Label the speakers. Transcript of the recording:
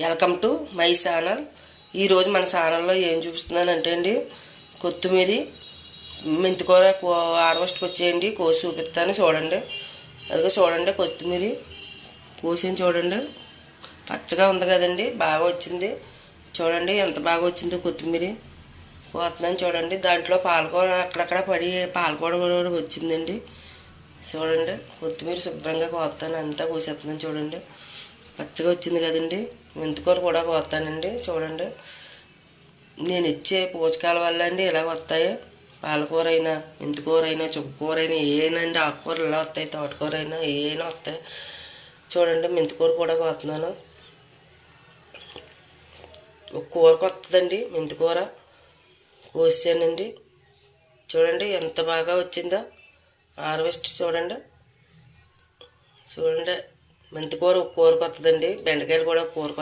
Speaker 1: Welcome to my channel. ఈరోజు మన ఛానల్లో ఏం చూపిస్తున్నానంటే అండి, కొత్తిమీర మెంతికూర హార్వెస్ట్కి వచ్చేయండి, కోసి చూపిస్తాను. చూడండి, అదిగో చూడండి, కొత్తిమీర కోసి చూడండి, పచ్చగా ఉంది కదండి, బాగా వచ్చింది. చూడండి ఎంత బాగా వచ్చిందో కొత్తిమీర కోస్తున్నాను. చూడండి, దాంట్లో పాలకూర అక్కడక్కడ పడి పాలకూర కూడా వచ్చిందండి. చూడండి, కొత్తిమీర శుభ్రంగా కోస్తాను, అంతా కోసేస్తున్నాను. చూడండి, పచ్చగా వచ్చింది కదండి. మెంతికూర కూడా కోస్తానండి. చూడండి, నేను ఇచ్చే పోషకాల వల్ల అండి ఇలా వస్తాయి. పాలకూర అయినా, మెంతికూర అయినా, చుక్కకూర అయినా, ఏమైనా అండి, ఆకుకూరలు ఇలా వస్తాయి, తోటకూర అయినా ఏమైనా వస్తాయి. చూడండి, మెంతికూర కూడా కోస్తున్నాను. ఒక కూరకు వస్తుందండి మెంతికూర, కోసానండి. చూడండి ఎంత బాగా వచ్చిందో హార్వెస్ట్. చూడండి, మెంతికూర ఒక కూరకు వస్తుందండి, బెండకాయలు కూడా ఒక కూరకు